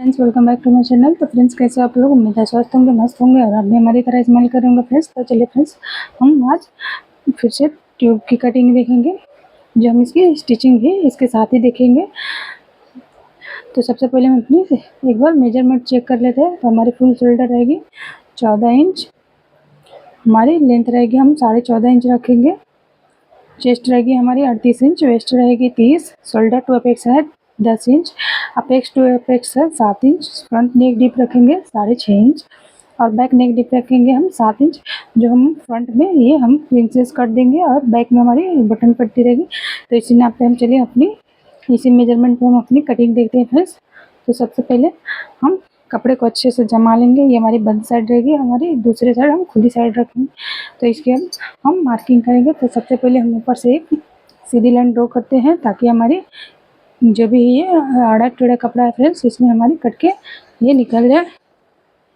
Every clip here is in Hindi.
Friends, welcome back to my channel. तो फ्रेंड्स, कैसे आप लोग? उम्मीद है स्वस्थ होंगे, मस्त होंगे और आप भी हमारी तरह इस्तेमाल करेंगे फ्रेंड्स। तो चलिए फ्रेंड्स, हम आज फिर से ट्यूब की कटिंग देखेंगे, जो हम इसकी स्टिचिंग भी इसके साथ ही देखेंगे। तो सबसे पहले हम अपनी एक बार मेजरमेंट चेक कर लेते हैं। तो हमारी फुल शोल्डर रहेगी 14 इंच, हमारी लेंथ रहेगी हम 14.5 इंच रखेंगे। चेस्ट रहेगी हमारी 38 इंच, वेस्ट रहेगी 30, शोल्डर टू अपेक्स है 10 इंच, अपेक्स टू अपेक्स है 7 इंच, फ्रंट नेक डीप रखेंगे 6.5 इंच और बैक नेक डीप रखेंगे हम 7 इंच। जो हम फ्रंट में ये हम प्रिंसेस कर देंगे और बैक में हमारी बटन पट्टी रहेगी। तो इसी नाप पे हम चलिए अपनी इसी मेजरमेंट पे हम अपनी कटिंग देखते हैं फ्रेंड्स। तो सबसे पहले हम कपड़े को अच्छे से जमा लेंगे। ये हमारी बंद साइड रहेगी, हमारी दूसरी साइड हम खुली साइड रखेंगे। तो इसके हम मार्किंग करेंगे। तो सबसे पहले हम ऊपर से एक सीधी लाइन ड्रॉ करते हैं, ताकि हमारी जो भी ये आड़ा टेढ़ा कपड़ा है फ्रेंड्स, इसमें हमारी कट के ये निकल जाए।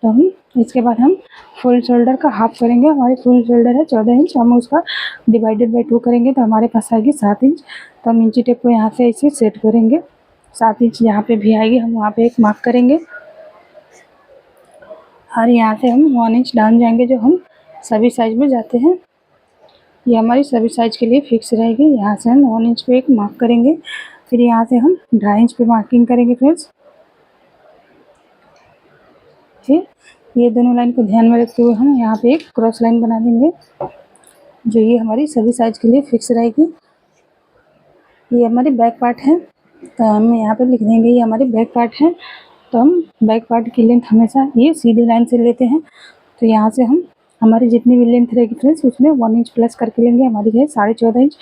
तो हम इसके बाद हम फुल शोल्डर का हाफ करेंगे। हमारी फुल शोल्डर है 14 इंच, हम उसका डिवाइडेड बाई 2 करेंगे तो हमारे पास आएगी 7 इंच। तो हम इंची टेप को यहाँ से ऐसे सेट करेंगे। 7 इंच जहाँ पे भी आएगी हम वहाँ पे एक मार्क करेंगे और यहाँ से हम 1 इंच डाउन जाएंगे, जो हम सभी साइज में जाते हैं। ये हमारी सभी साइज के लिए फिक्स रहेगी। यहाँ से हम 1 इंच पे एक मार्क करेंगे, फिर यहाँ से हम 2.5 इंच पे मार्किंग करेंगे फ्रेंड्स। फिर ये दोनों लाइन को ध्यान में रखते हुए हम यहाँ पे एक क्रॉस लाइन बना देंगे, जो ये हमारी सभी साइज के लिए फिक्स रहेगी। ये हमारी बैक पार्ट है, तो हम यहाँ पे लिख देंगे ये हमारी बैक पार्ट है। तो हम बैक पार्ट की लेंथ हमेशा ये सीधी लाइन से लेते हैं। तो यहाँ से हम हमारी जितनी भी लेंथ रहेगी फ्रेंड्स, उसमें 1 इंच प्लस करके लेंगे। हमारी है 14.5 इंच,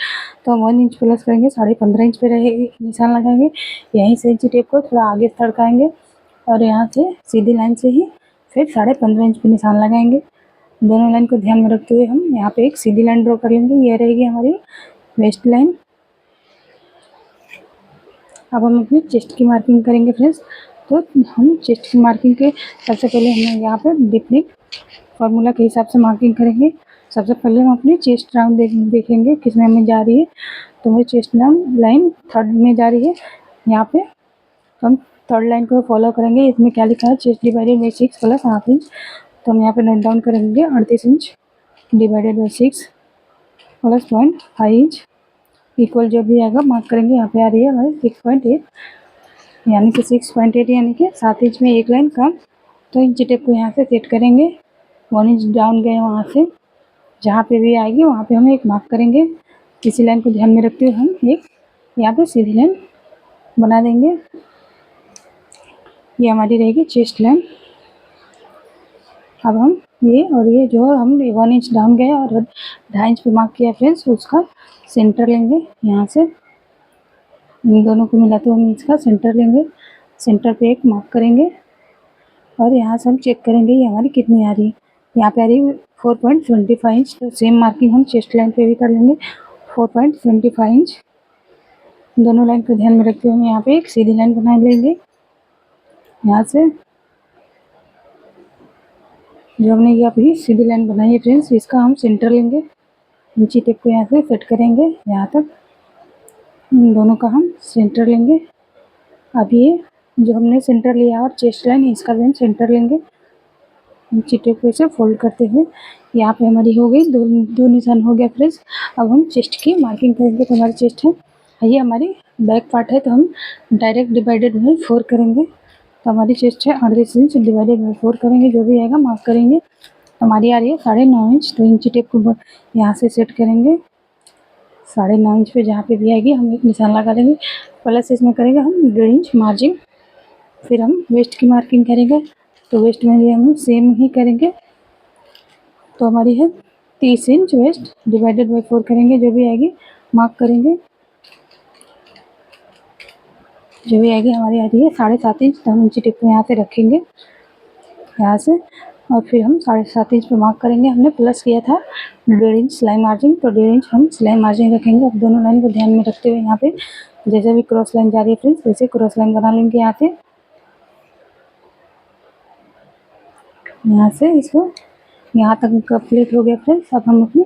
तो हम 1 इंच प्लस करेंगे, 15.5 इंच पे रहेगी, निशान लगाएंगे। यहीं से इंची टेप को थोड़ा आगे तड़काएंगे और यहाँ से सीधी लाइन से ही फिर 15.5 इंच पे निशान लगाएंगे। दोनों लाइन को ध्यान में रखते हुए हम यहाँ पे एक सीधी लाइन ड्रॉ कर लेंगे। ये रहेगी हमारी वेस्ट लाइन। अब हम अपनी चेस्ट की मार्किंग करेंगे फ्रेंड्स। तो हम चेस्ट की मार्किंग के सबसे पहले हमें यहाँ पे डिप्निक फार्मूला के हिसाब से मार्किंग करेंगे। सबसे पहले हम अपनी चेस्ट राउंड देखेंगे किस में हमें जा रही है। तो मेरी चेस्ट राउंड लाइन 3rd में जा रही है यहाँ पे। तो हम 3rd लाइन को फॉलो करेंगे। इसमें क्या लिखा है, chest divided by 6 plus half inch. तो हम यहाँ पे नोट डाउन करेंगे 38 inch divided by 6 plus 0.5 inch equal जो भी आएगा मार्क करेंगे। यहाँ पे आ रही है हमारी 6.8, यानी कि 6.8 यानी कि 7 इंच में एक लाइन कम। तो इंची टेप को यहाँ से सेट करेंगे। 1 इंच डाउन गए, वहाँ से जहाँ पे भी आएगी वहाँ पे हम एक मार्क करेंगे। इसी लाइन को ध्यान में रखते हुए हम एक यहाँ पे सीधी लाइन बना देंगे। ये हमारी रहेगी चेस्ट लाइन। अब हम ये और ये जो हम 1 इंच डाउन गए और 2.5 इंच पे मार्क किया फ्रेंड्स, उसका सेंटर लेंगे। यहाँ से इन दोनों को मिलाते हुए हम इसका सेंटर लेंगे। सेंटर पे एक मार्क करेंगे और यहाँ से हम चेक करेंगे ये हमारी कितनी आ रही है। यहाँ पे आ रही है 4.25 इंच। तो सेम मार्किंग हम चेस्ट लाइन पे भी कर लेंगे, 4.25 इंच। दोनों लाइन को ध्यान में रखते हुए हम यहाँ पे एक सीधी लाइन बना लेंगे। यहाँ से जो हमने ये अभी सीधी लाइन बनाई है फ्रेंड्स, इसका हम सेंटर लेंगे। इंची टेप को यहाँ से सेट करेंगे यहाँ तक। इन दोनों का हम सेंटर लेंगे। अब ये जो हमने सेंटर लिया और चेस्ट लाइन, इसका भी हम सेंटर लेंगे। इंची टेप को इसे फोल्ड करते हुए यहाँ पे हमारी हो गई दो निशान हो गया फ्रेंड्स। अब हम चेस्ट की मार्किंग करेंगे। तो हमारी चेस्ट है, ये हमारी बैक पार्ट है, तो हम डायरेक्ट डिवाइडेड बाई 4 करेंगे। तो हमारी चेस्ट है 38 इंच डिवाइडेड बाई 4 करेंगे, जो भी आएगा मार्क करेंगे। तो हमारी आ रही है 9.5 इंच। तो इंची टेप को यहाँ से सेट करेंगे। 9.5 इंच पे जहाँ पे भी आएगी हम एक निशान लगा देंगे, प्लस इसमें करेंगे हम 1.5 इंच मार्जिन। फिर हम वेस्ट की मार्किंग करेंगे। तो वेस्ट में भी हम सेम ही करेंगे। तो हमारी है 30 इंच वेस्ट डिवाइडेड बाई 4 करेंगे, जो भी आएगी मार्क करेंगे। जो भी आएगी हमारी आ रही है 7.5 इंच। तो हम इंची टेप को यहाँ से रखेंगे यहाँ से, और फिर हम 7.5 इंच पे मार्क करेंगे। हमने प्लस किया था 1.5 इंच सिलाई मार्जिन, तो 1.5 इंच हम सिलाई मार्जिन रखेंगे। अब दोनों लाइन को ध्यान में रखते हुए यहाँ पे जैसे भी क्रॉस लाइन जा रही है फ्रेंड्स, वैसे क्रॉस लाइन बना लेंगे। यहाँ से इसको यहाँ तक कंप्लीट हो गया फ्रेंड्स। अब हम अपनी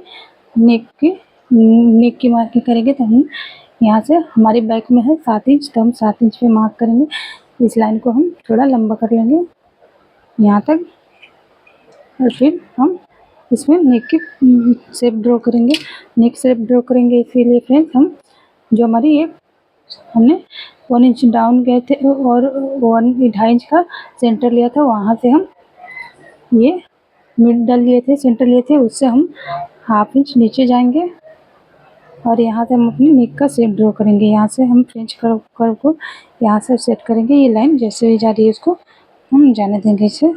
नेक की मार्किंग करेंगे। तो हम यहाँ से हमारी बैक में है 7 इंच, तो हम 7 इंच पे मार्क करेंगे। इस लाइन को हम थोड़ा लंबा कर लेंगे यहाँ तक, और फिर हम इसमें नेक की शेप ड्रॉ करेंगे। नेक शेप ड्रॉ करेंगे इसीलिए फ्रेंड्स हम जो हमारी एक हमने 1 इंच डाउन गए थे और 2.5 इंच का सेंटर लिया था, वहाँ से हम ये मिडल लिए थे, सेंटर लिए थे, उससे हम 1/2 इंच नीचे जाएंगे और यहाँ से हम अपनी नेक का शेप ड्रॉ करेंगे। यहाँ से हम फ्रेंच कर्व को यहाँ से सेट करेंगे। ये लाइन जैसे भी जा रही है उसको हम जाने देंगे इसे।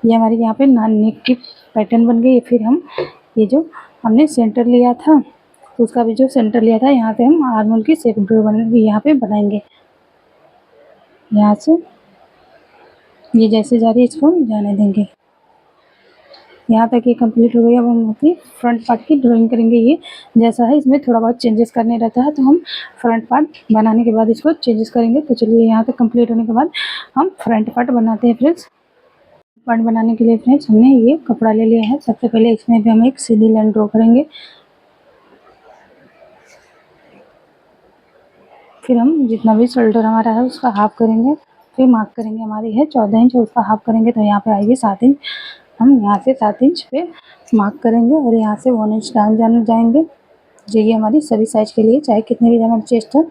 ये हमारी यहाँ पे नेक की पैटर्न बन गई। फिर हम ये जो हमने सेंटर लिया था तो उसका भी जो सेंटर लिया था यहाँ पे हम आर्मोल की शेप ड्रॉ यहाँ पे बनाएंगे। यहाँ से ये जैसे जा रही है इसको हम जाने देंगे। यहाँ तक ये कंप्लीट हो गई। अब हम अपनी फ्रंट पार्ट की ड्राइंग करेंगे। ये जैसा है इसमें थोड़ा बहुत चेंजेस करने रहता है तो हम फ्रंट पार्ट बनाने के बाद इसको चेंजेस करेंगे। तो चलिए यहाँ तक कंप्लीट होने के बाद हम फ्रंट पार्ट बनाते हैं फ्रेंड्स। पार्ट बनाने के लिए फ्रेंड्स हमने ये कपड़ा ले लिया है। सबसे पहले इसमें भी हम एक सीधी लाइन ड्रॉ करेंगे। फिर हम जितना भी शोल्डर हमारा है उसका हाफ करेंगे। फिर मार्क करेंगे, हमारी है 14 इंच और उसका हाफ करेंगे तो यहाँ पे आएगी 7 इंच। हम यहाँ से 7 इंच पे मार्क करेंगे और यहाँ से 1 इंच डाउन जाएंगे। ये हमारी सभी साइज के लिए, चाहे कितने भी हमारी चेस्ट है,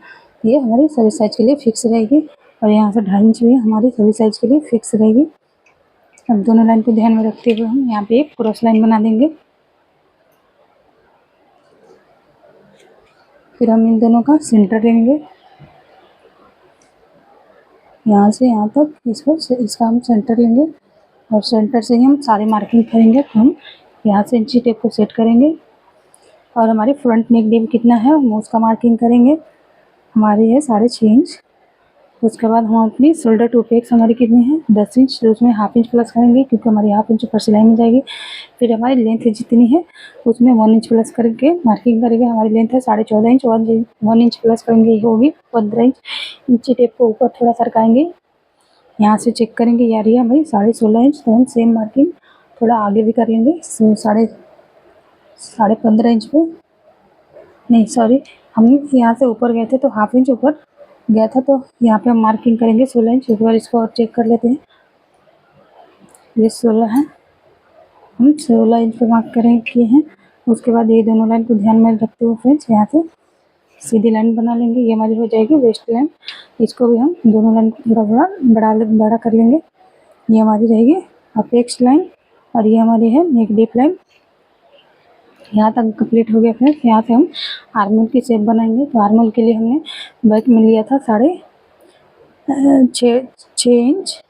ये हमारी सभी साइज के लिए फिक्स रहेगी। और यहाँ से 2.5 इंच भी हमारी सभी साइज के लिए फिक्स रहेगी। अब दोनों लाइन को ध्यान में रखते हुए हम यहाँ पे एक क्रॉस लाइन बना देंगे। फिर हम इन दोनों का सेंटर लेंगे, यहाँ से यहाँ तक इसका हम सेंटर लेंगे और सेंटर से ही हम सारी मार्किंग करेंगे। तो हम यहाँ से इंची टेप को सेट करेंगे और हमारी फ्रंट नेक डीप कितना है हम उसका मार्किंग करेंगे। हमारी है 6.5 इंच। उसके बाद हम अपनी शोल्डर टू पेक्स हमारी कितनी है 10 इंच, तो उसमें 1/2 इंच प्लस करेंगे क्योंकि हमारी 1/2 इंच ऊपर सिलाई में जाएगी। फिर हमारी लेंथ जितनी है उसमें 1 इंच प्लस करके मार्किंग करेंगे। हमारी लेंथ है 14.5 इंच, 1 इंच प्लस करेंगे, ये होगी 15 इंच। इंची टेप को ऊपर थोड़ा सरकाएंगे, यहाँ से चेक करेंगे यार ये हमारी 16.5 इंच। तो हम सेम मार्किंग थोड़ा आगे भी कर लेंगे, 15.5 इंच पे नहीं, सॉरी, हम यहाँ से ऊपर गए थे तो 1/2 इंच ऊपर गया था, तो यहाँ पे हम मार्किंग करेंगे 16 इंच। एक बार इसको और चेक कर लेते हैं। ये 16 है, हम 16 इंच पे मार्क करेंगे किए हैं। उसके बाद ये दोनों लाइन को ध्यान में रखते हुए फ्रेंड्स यहाँ से सीधी लाइन बना लेंगे। ये हमारी हो जाएगी वेस्ट लाइन। इसको भी हम दोनों लाइन को थोड़ा बड़ा कर लेंगे। ये हमारी रहेगी अपेक्स लाइन और ये हमारी है नेक डीप लाइन। यहाँ तक कंप्लीट हो गया फ्रेंड्स। यहाँ से हम आर्मोल की शेप बनाएंगे। तो आर्मोल के लिए हमने बैक में लिया था 6.5 इंच,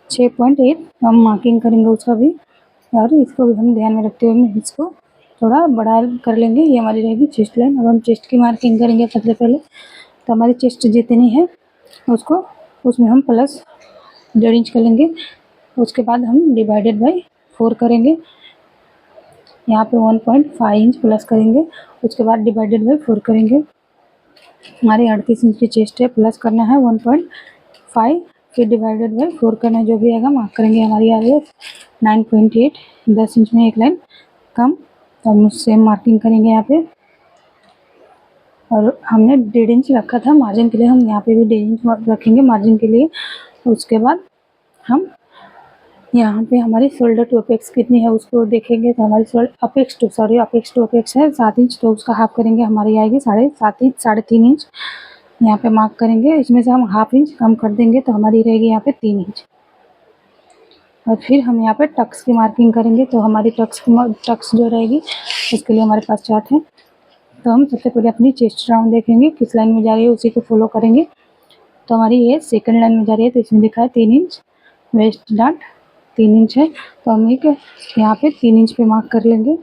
6.8 हम मार्किंग करेंगे उसका भी, और इसको भी हम ध्यान में रखते हुए इसको थोड़ा बड़ा कर लेंगे। ये हमारी रहेगी चेस्ट लाइन। अब हम चेस्ट की मार्किंग करेंगे सबसे पहले। तो हमारी चेस्ट जितनी है उसको उसमें हम प्लस 1.5 इंच कर लेंगे। उसके बाद हम डिवाइडेड बाई 4 करेंगे, यहाँ पे 1.5 इंच प्लस करेंगे। उसके बाद डिवाइडेड बाई 4 करेंगे। हमारी 38 इंच की चेस्ट है, प्लस करना है 1.5, फिर डिवाइडेड बाई 4 करना है, जो भी आएगा मार्क करेंगे। हमारी आ रही है 9.8, 10 इंच में एक लाइन कम, तो हम सेम मार्किंग करेंगे यहाँ पे। और हमने 1.5 इंच रखा था मार्जिन के लिए, हम यहाँ पे भी 1.5 इंच रखेंगे मार्जिन के लिए। उसके बाद हम यहाँ पे हमारी शोल्डर टू अपेक्स कितनी है उसको देखेंगे। तो हमारी अपेक्स टू अपेक्स है 7 इंच, तो उसका हाफ करेंगे, हमारी आएगी 7.5 इंच, 3.5 इंच यहाँ पे मार्क करेंगे। इसमें से हम 1/2 इंच कम कर देंगे तो हमारी रहेगी यहाँ पे 3 इंच। और फिर हम यहाँ पे टक्स की मार्किंग करेंगे। तो हमारी टक्स जो रहेगी उसके लिए हमारे पास चार्ट है। तो हम सबसे पहले अपनी चेस्ट राउंड देखेंगे किस लाइन में जा रही है, उसी को फॉलो करेंगे। तो हमारी ये सेकंड लाइन में जा रही है, तो इसमें लिखा है 3 इंच, वेस्ट डार्ट 3 इंच है, तो हम एक यहाँ पे 3 इंच पे मार्क कर लेंगे।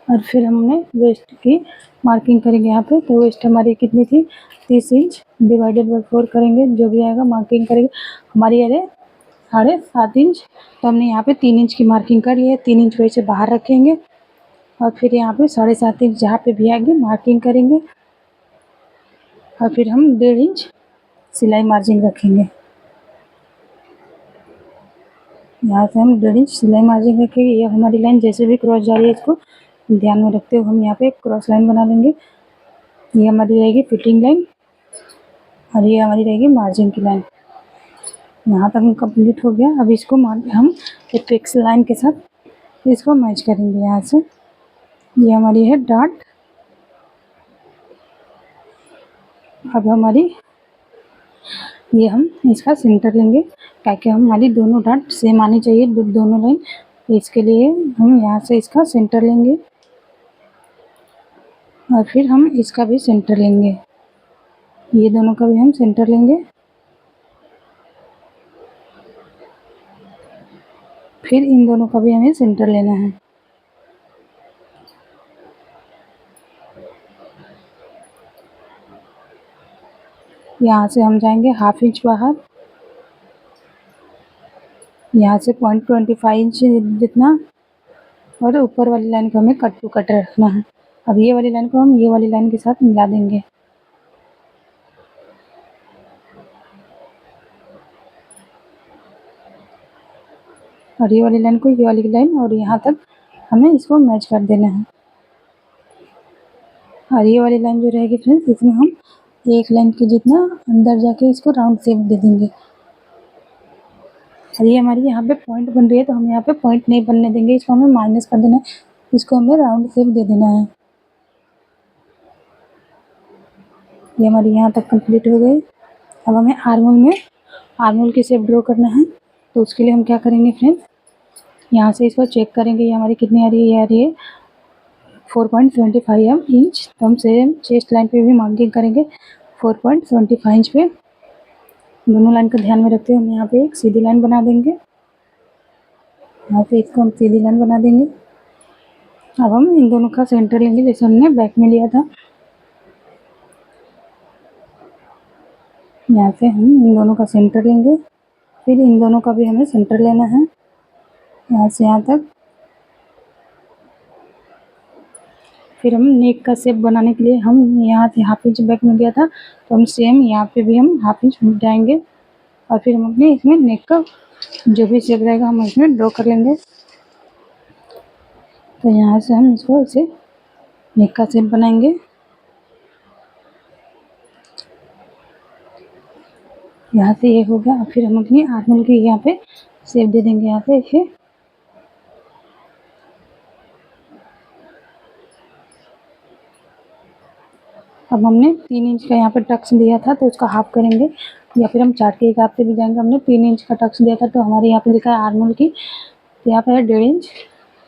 और फिर हमने वेस्ट की मार्किंग करेंगे यहाँ पे। तो वेस्ट हमारी कितनी थी 30 इंच, डिवाइडेड बाई 4 करेंगे, जो भी आएगा मार्किंग करेंगे। हमारी अरे 7.5 इंच, तो हमने यहाँ पे 3 इंच की मार्किंग कर ली है। 3 इंच वैसे बाहर रखेंगे और फिर यहाँ पे 7.5 इंच जहाँ पे भी आएगी मार्किंग करेंगे। और फिर हम 1.5 इंच सिलाई मार्जिन रखेंगे। यहाँ से हम 1.5 इंच सिलाई मार्जिन रखेंगे। ये हमारी लाइन जैसे भी क्रॉस जा रही है इसको ध्यान में रखते हुए हम यहाँ पे एक क्रॉस लाइन बना लेंगे। ये हमारी रहेगी फिटिंग लाइन। और ये हमारी रहेगी मार्जिन की लाइन। यहाँ तक कंप्लीट हो गया। अब इसको हम एपेक्स लाइन के साथ इसको मैच करेंगे। यहाँ से ये हमारी है डॉट। अब हमारी ये हम इसका सेंटर लेंगे, ताकि हमारी दोनों डॉट सेम आनी चाहिए, दोनों लाइन। इसके लिए हम यहाँ से इसका सेंटर लेंगे और फिर हम इसका भी सेंटर लेंगे। ये दोनों का भी हम सेंटर लेंगे, फिर इन दोनों का भी हमें सेंटर लेना है। यहाँ से हम जाएंगे 1/2 इंच बाहर, यहाँ से 0.25 इंच जितना, और ऊपर वाली लाइन को हमें कट टू कट रखना है। अब ये वाली लाइन को हम ये वाली लाइन के साथ मिला देंगे। और ये वाली लाइन को ये वाली लाइन, और यहाँ तक हमें इसको मैच कर देना है। और ये वाली लाइन जो रहेगी फ्रेंड्स, इसमें हम एक लाइन के जितना अंदर जाके इसको राउंड शेप दे देंगे। और ये हमारी यहाँ पे पॉइंट बन रही है, तो हम यहाँ पे पॉइंट नहीं बनने देंगे, इसको हमें माइनस कर देना है, इसको हमें राउंड शेप दे देना है। ये हमारी यहाँ तक कंप्लीट हो गई। अब हमें आर्मोल की शेप ड्रॉ करना है। तो उसके लिए हम क्या करेंगे फ्रेंड्स, यहाँ से इसको चेक करेंगे ये हमारी कितनी आ रही है। ये आ रही है 4.75 इंच। तो हम सेम चेस्ट लाइन पे भी मार्किंग करेंगे 4.75 इंच पे। दोनों लाइन को ध्यान में रखते हुए हम यहाँ पे एक सीधी लाइन बना देंगे। यहाँ पे इसको हम सीधी लाइन बना देंगे। अब हम इन दोनों का सेंटर लेंगे, जैसे हमने बैक में लिया था। यहाँ से हम इन दोनों का सेंटर लेंगे, फिर इन दोनों का भी हमें सेंटर लेना है, यहाँ से यहाँ तक। फिर हम नेक का शेप बनाने के लिए हम यहाँ से 1/2 इंच बैक में गया था, तो हम सेम यहाँ पे भी हम 1/2 इंच जाएंगे, और फिर हम अपने इसमें नेक का जो भी शेप रहेगा हम इसमें ड्रॉ कर लेंगे। तो यहाँ से हम इसको ऐसे नेक का शेप बनाएंगे। यहाँ से ये हो गया। फिर हम अपनी आर्मोल की यहाँ पे शेप दे देंगे, यहाँ पे ऐसे। अब हमने 3 इंच का यहाँ पे टक्स दिया था, तो उसका हाफ करेंगे, या फिर हम चार्ट के हिसाब से भी जाएंगे। हमने 3 इंच का टक्स दिया था, तो हमारे यहाँ पे लिखा है आर्मोल की, तो यहाँ पे है 1.5 इंच।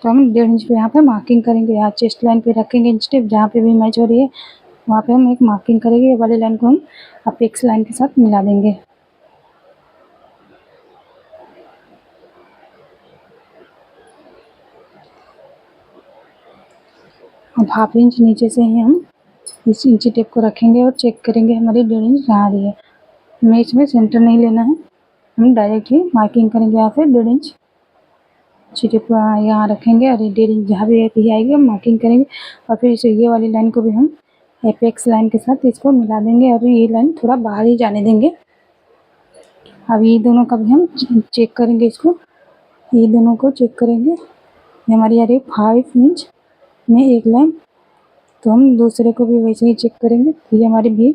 तो हम 1.5 इंच पे यहाँ पे मार्किंग करेंगे। यहाँ चेस्ट लाइन पे रखेंगे इंच टेप, जहाँ पे भी मैच हो रही है वहाँ पे हम एक मार्किंग करेंगे। ये वाली लाइन को हम अपेक्स लाइन के साथ मिला देंगे। अब 1/2 इंच नीचे से ही हम इस इंची टेप को रखेंगे और चेक करेंगे हमारी 1.5 इंच कहाँ आ रही है। हमें इसमें सेंटर नहीं लेना है, हम डायरेक्ट ही मार्किंग करेंगे। यहाँ से 1.5 इंच इंची टेप यहाँ रखेंगे, और 1.5 इंच जहाँ भी आएगी हम मार्किंग करेंगे। और फिर इसे ये वाली लाइन को भी हम एपेक्स लाइन के साथ इसको मिला देंगे, और ये लाइन थोड़ा बाहर ही जाने देंगे। अब ये दोनों का भी हम चेक करेंगे, इसको ये दोनों को चेक करेंगे। ये हमारी आ रही है 5 इंच में एक लाइन, तो हम दूसरे को भी वैसे ही चेक करेंगे। तो ये हमारी भी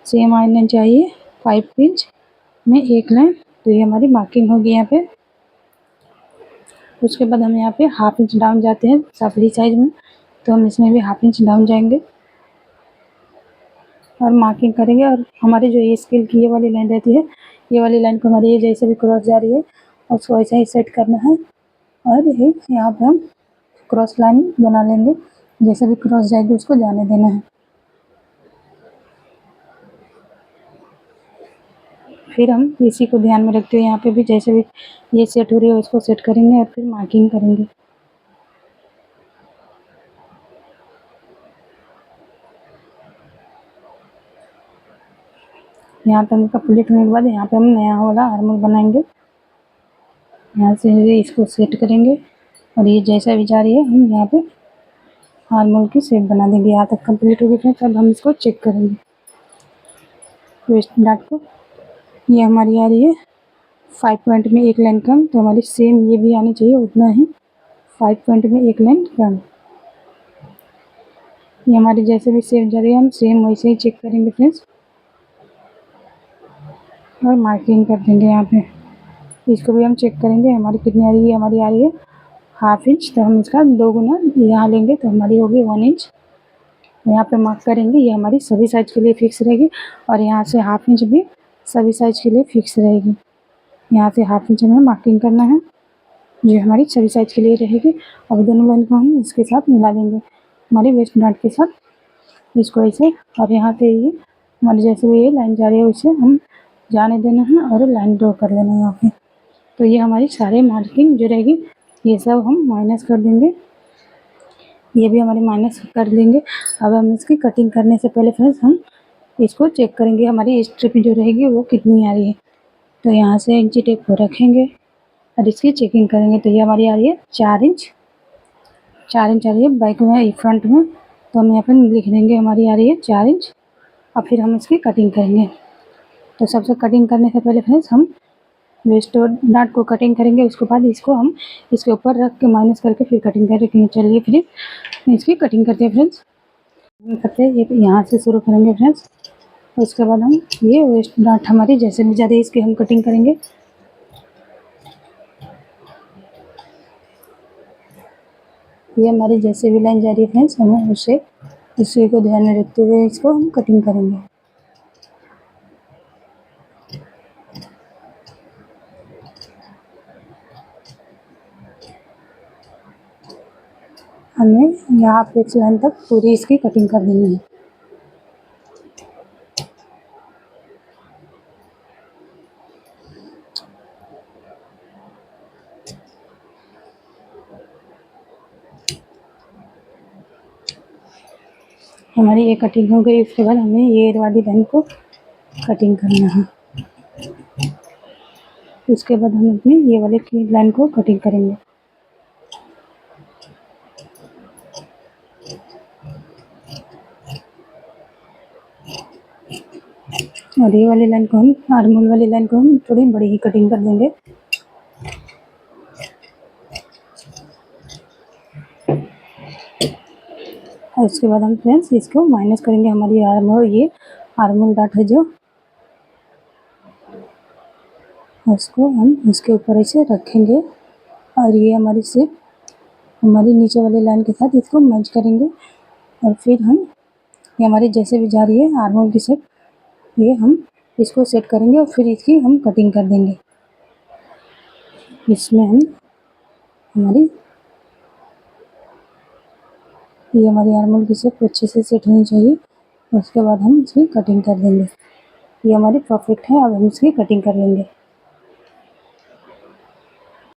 सेम लाइन चाहिए 5 इंच में एक लाइन, तो ये हमारी मार्किंग होगी यहाँ पे। उसके बाद हम यहाँ पे 1/2 इंच डाउन जाते हैं सफली साइज में, तो हम इसमें भी 1/2 इंच डाउन जाएंगे और मार्किंग करेंगे। और हमारी जो ये स्केल की ये वाली लाइन रहती है, ये वाली लाइन को हमारी ये जैसे भी क्रॉस जा रही है उसको ऐसा ही सेट करना है, और ये यहाँ पे हम क्रॉस लाइन बना लेंगे। जैसे भी क्रॉस जाएगी उसको जाने देना है। फिर हम इसी को ध्यान में रखते हुए यहाँ पे भी जैसे भी ये सेट हो रही है उसको सेट करेंगे, और फिर मार्किंग करेंगे। यहाँ पे हम कंप्लीट होने के बाद यहाँ पे हम नया वाला आर्मोल बनाएंगे। यहाँ से इसको सेट करेंगे, और ये जैसा भी जा रही है हम यहाँ पे आर्मोल की शेप बना देंगे। यहाँ तक कंप्लीट हो गई फिर तब हम इसको चेक करेंगे वेस्ट डार्ट को। ये हमारी आ रही है 5 पॉइंट में एक लाइन कम, तो हमारी सेम ये भी आनी चाहिए उतना ही 5 पॉइंट में एक लाइन कम। ये हमारी जैसे भी शेप जा रही है हम सेम वैसे ही चेक करेंगे फ्रेंड्स। और मार्किंग कर देंगे यहाँ पे। इसको भी हम चेक करेंगे हमारी कितनी आ रही है। हमारी आ रही है 1/2 इंच, तो हम इसका 2 गुना यहाँ लेंगे तो हमारी होगी 1 इंच। यहाँ पे मार्क करेंगे, ये हमारी सभी साइज के लिए फिक्स रहेगी। और यहाँ से 1/2 इंच भी सभी साइज के लिए फिक्स रहेगी। यहाँ से 1/2 इंच हमें मार्किंग करना है, जो हमारी सभी साइज के लिए रहेगी। अब दोनों लाइन को हम इसके साथ मिला लेंगे हमारी वेस्ट डार्ट के साथ, इसको ऐसे। और यहाँ पे ये हमारी जैसे ये लाइन जा रही है उसे हम जाने देना है और लाइन ड्रॉ कर लेना है यहाँ पे। तो ये हमारी सारे मार्किंग जो रहेगी ये सब हम माइनस कर देंगे, ये भी हमारे माइनस कर देंगे। अब हम इसकी कटिंग करने से पहले फ्रेंड्स हम इसको चेक करेंगे हमारी स्ट्रिप जो रहेगी वो कितनी आ रही है। तो यहाँ से इंची टेप को रखेंगे और इसकी चेकिंग करेंगे। तो ये हमारी आ रही है 4 इंच, 4 इंच आ रही है बैक में, फ्रंट में। तो हम यहाँ पर लिख देंगे हमारी आ रही है 4 इंच। और फिर हम इसकी कटिंग करेंगे। तो सबसे कटिंग करने से पहले फ्रेंड्स हम वेस्ट डार्ट को कटिंग करेंगे, उसके बाद इसको हम इसके ऊपर रख के माइनस करके फिर कटिंग करेंगे। चलिए फिर इसकी कटिंग करते हैं फ्रेंड्स। करते हैं ये यहाँ से शुरू करेंगे फ्रेंड्स। उसके बाद हम ये वेस्ट डार्ट हमारी जैसे भी जा रही है इसकी हम कटिंग करेंगे। ये हमारी जैसे भी लाइन जा रही है फ्रेंड्स, हमें उसे इसी को ध्यान में रखते हुए इसको हम कटिंग करेंगे। हमें यहाँ पे इस लाइन तक पूरी इसकी कटिंग कर देनी है। हमारी ये कटिंग हो गई, उसके बाद हमें ये वाली लाइन को कटिंग करना है। उसके बाद हम अपनी ये वाले की लाइन को कटिंग करेंगे। और ये वाली लाइन को हम आर्महोल वाली लाइन को हम थोड़ी बड़ी ही कटिंग कर देंगे। और उसके बाद हम फ्रेंड्स इसको माइनस करेंगे। हमारी आर्महोल, ये आर्महोल डार्ट है जो, उसको हम इसके ऊपर ऐसे रखेंगे। और ये हमारी शेप हमारी नीचे वाली लाइन के साथ इसको मैच करेंगे। और फिर हम ये हमारी जैसे भी जा रही है आर्महोल की शेप, ये हम इसको सेट करेंगे और फिर इसकी हम कटिंग कर देंगे। इसमें हम हमारी ये हमारी आर्महोल की शेप अच्छे से सेट होनी चाहिए। उसके बाद हम इसकी कटिंग कर देंगे। ये हमारी परफेक्ट है। अब हम इसकी कटिंग कर लेंगे।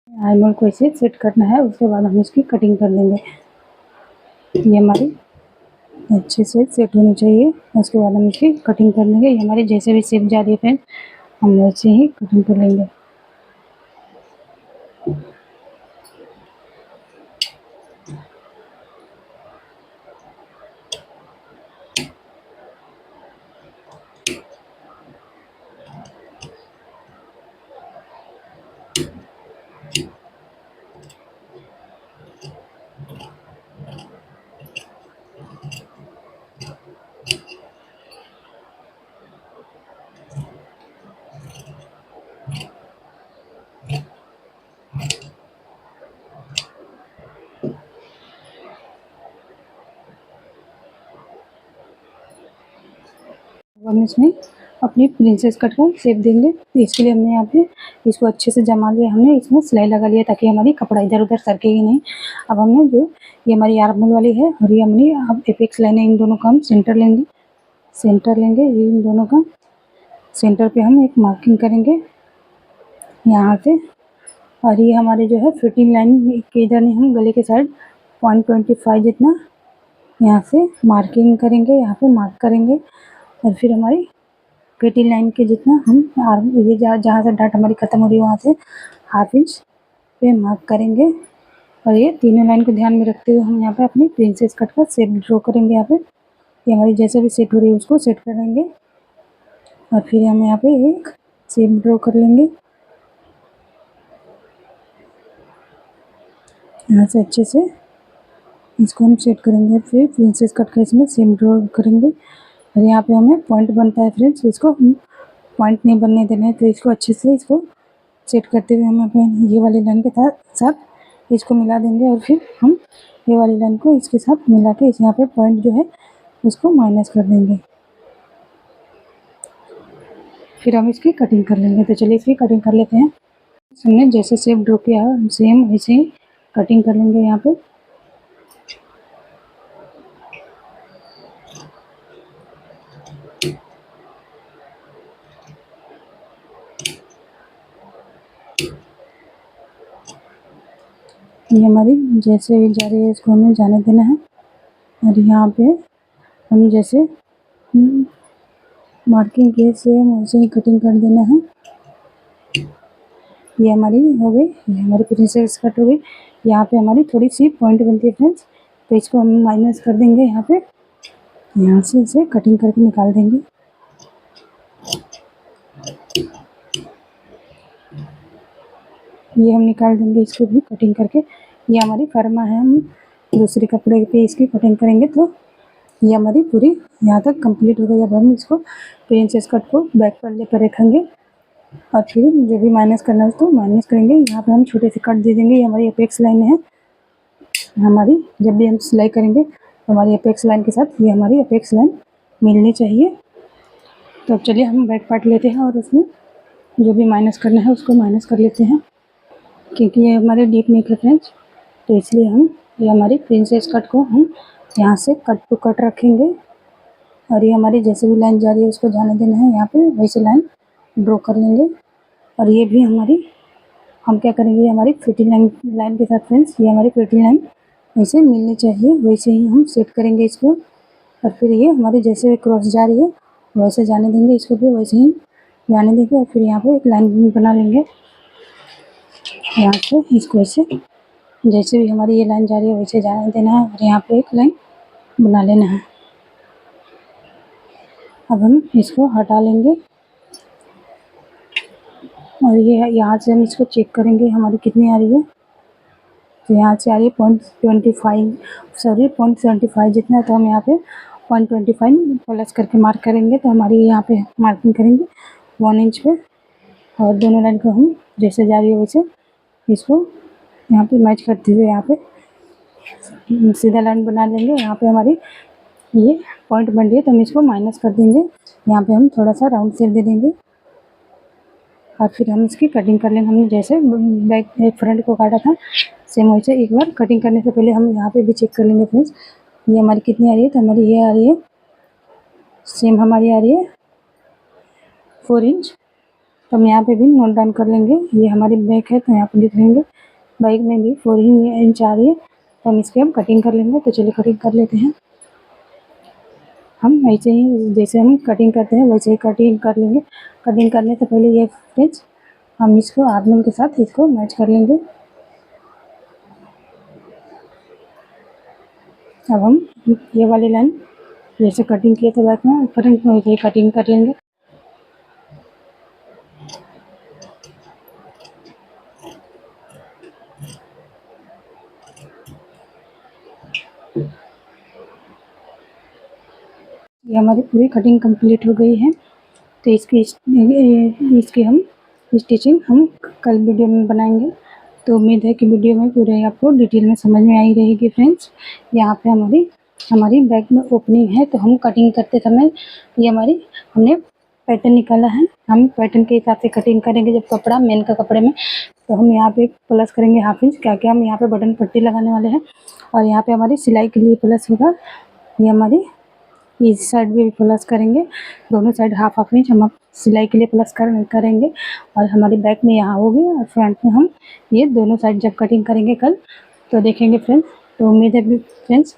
आर्महोल को इसे सेट करना है, उसके बाद हम इसकी कटिंग कर लेंगे। ये हमारी अच्छे से सेट होनी चाहिए। उसके बाद हम इसकी कटिंग कर लेंगे। ये हमारी जैसे भी शेप जा रही है फ्रेंड्स, हम वैसे ही कटिंग कर लेंगे। हम इसमें अपनी प्रिंसेस कट का शेप देंगे। तो इसके लिए हमने यहाँ पे इसको अच्छे से जमा लिया, हमने इसमें सिलाई लगा लिया ताकि हमारी कपड़ा इधर उधर सरकेगी नहीं। अब हमने जो ये हमारी आर्महोल वाली है और ये हमने अब एपेक्स लाइन है, इन दोनों का हम सेंटर लेंगे। ये इन दोनों का सेंटर पे हम एक मार्किंग करेंगे यहाँ से। और ये हमारे जो है फिटिंग लाइन के इधर नहीं, हम गले के साइड 0.25 जितना यहाँ से मार्किंग करेंगे, यहाँ पे मार्क करेंगे। और फिर हमारी फिटिंग लाइन के जितना हम ये जहाँ से डाट हमारी ख़त्म हो रही है वहाँ से 1/2 इंच पे मार्क करेंगे। और ये तीनों लाइन को ध्यान में रखते हुए हम यहाँ पे अपनी प्रिंसेस कट का शेप ड्रॉ करेंगे। यहाँ पे ये हमारी जैसे भी सेट हो रही है उसको सेट करेंगे। और फिर हम यहाँ पे एक शेप ड्रॉ कर लेंगे यहाँ से अच्छे से इसको हम सेट करेंगे। फिर प्रिंसेस कट का इसमें शेप ड्रॉ करेंगे। और यहाँ पे हमें पॉइंट बनता है फ्रेंड्स, इसको हम पॉइंट नहीं बनने देना है। तो इसको अच्छे से इसको सेट करते हुए हम अपने ये वाली लाइन के साथ इसको मिला देंगे और फिर हम ये वाली लाइन को इसके साथ मिला के इस यहाँ पे पॉइंट जो है उसको माइनस कर देंगे। फिर हम इसकी कटिंग कर लेंगे। तो चलिए इसकी कटिंग कर लेते हैं। हमने जैसे शेप ड्रॉ किया सेम वैसे ही कटिंग कर लेंगे। यहाँ पे ये हमारी जैसे भी जा रही है इसको हमें जाने देना है। और यहाँ पे हम जैसे मार्किंग के सेम वैसे ही कटिंग कर देना है। ये हमारी हो गई, ये हमारी प्रिंसेस कट हो गई। यहाँ पे हमारी थोड़ी सी पॉइंट बनती है फ्रेंड्स, तो इसको हम माइनस कर देंगे। यहाँ पे यहाँ से इसे कटिंग करके निकाल देंगे। ये हम निकाल देंगे इसको भी कटिंग करके। ये हमारी फर्मा है, हम दूसरे कपड़े पे इसकी कटिंग करेंगे। तो ये हमारी पूरी यहाँ तक कंप्लीट हो गई। अब हम इसको प्रिंसेस कट को बैक पर लेकर रखेंगे और फिर जो भी माइनस करना है उसको माइनस करेंगे। यहाँ पे हम छोटे से कट दे देंगे। ये हमारी अपेक्स लाइन है। हमारी जब भी हम सिलाई करेंगे तो हमारी अपेक्स लाइन के साथ ये हमारी अपेक्स लाइन मिलनी चाहिए। तो अब चलिए हम बैक पार्ट लेते हैं और उसमें जो भी माइनस करना है उसको माइनस कर लेते हैं, क्योंकि ये हमारे डीप नेक है फ्रेंड्स। तो इसलिए हम ये हमारी प्रिंसेस कट को हम यहाँ से कट टू कट रखेंगे और ये हमारी जैसे भी लाइन जा रही है उसको जाने देना है। यहाँ पे वैसे लाइन ड्रॉ कर लेंगे। और ये भी हमारी हम क्या करेंगे, हमारी फिटिंग लाइन के साथ फ्रेंड्स ये हमारी फिटिंग लाइन वैसे मिलनी चाहिए, वैसे ही हम सेट करेंगे इसको। और फिर ये हमारी जैसे क्रॉस जा रही है वैसे जाने देंगे, इसको भी वैसे ही जाने देंगे। और फिर यहाँ पे एक लाइन बना लेंगे यहाँ से इसको ऐसे, जैसे भी हमारी ये लाइन जा रही है वैसे जाने देना है और यहाँ पे एक लाइन बना लेना है। अब हम इसको हटा लेंगे और ये यहाँ से हम इसको चेक करेंगे हमारी कितनी आ रही है। तो यहाँ से आ रही है 0.75 जितना है। तो हम यहाँ पे 0.25 प्लस करके मार्क करेंगे। तो हमारी यहाँ पे मार्किंग करेंगे 1 इंच पे और दोनों लाइन को हम जैसे जा रही है वैसे इसको यहाँ पे मैच करते हुए यहाँ पे सीधा लाइन बना लेंगे। यहाँ पे हमारी ये पॉइंट बन रही है तो हम इसको माइनस कर देंगे। यहाँ पे हम थोड़ा सा राउंड शेप दे देंगे और फिर हम इसकी कटिंग कर लेंगे। हमने जैसे बैक फ्रंट को काटा था सेम वैसे एक बार कटिंग करने से पहले हम यहाँ पे भी चेक कर लेंगे फ्रेंड्स ये हमारी कितनी आ रही है। तो हमारी ये आ रही है सेम हमारी आ रही है 4 इंच। तो हम यहाँ पे भी नोट डाउन कर लेंगे। ये हमारी बैक है तो यहाँ पे लिख लेंगे बैक में भी 4 इंच आ रही है। तो हम इसकी हम कटिंग कर लेंगे। तो चलिए कटिंग कर लेते हैं। हम ऐसे ही जैसे हम कटिंग करते हैं वैसे ही कटिंग कर लेंगे। कटिंग करने से पहले ये फ्रेंड्स हम इसको आर्मोल के साथ इसको मैच कर लेंगे। अब हम ये वाली लाइन जैसे कटिंग किए थे बैक में फ्रंट में वैसे ही कटिंग कर लेंगे। ये हमारी पूरी कटिंग कंप्लीट हो गई है। तो इसकी हम स्टिचिंग हम कल वीडियो में बनाएंगे। तो उम्मीद है कि वीडियो में पूरे आपको डिटेल में समझ में आई रहेगी फ्रेंड्स। यहाँ पे हमारी बैक में ओपनिंग है तो हम कटिंग करते समय ये हमने पैटर्न निकाला है। हम पैटर्न के हिसाब से कटिंग करेंगे। जब कपड़ा मेन का कपड़े में तो हम यहाँ पे प्लस करेंगे 1/2 इंच, क्या हम यहाँ पे बटन पट्टी लगाने वाले हैं। और यहाँ पे हमारी सिलाई के लिए प्लस होगा। ये हमारी इस साइड भी प्लस करेंगे, दोनों साइड 1/2 इंच हम सिलाई के लिए प्लस करेंगे। और हमारी बैक में यहाँ होगी और फ्रंट में हम ये दोनों साइड जब कटिंग करेंगे कल तो देखेंगे फ्रेंड्स। तो उम्मीद है फ्रेंड्स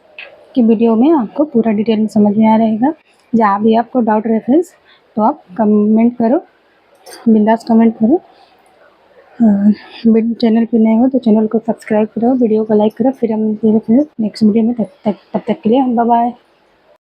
कि वीडियो में आपको पूरा डिटेल में समझ में आ रहेगा। जहाँ भी आपको डाउट रहे फ्रेंड्स तो आप कमेंट करो, बिंदास कमेंट करो। चैनल पे नए हो तो चैनल को सब्सक्राइब करो, वीडियो को लाइक करो। फिर हम नेक्स्ट वीडियो में तब तक के लिए बाय बाय।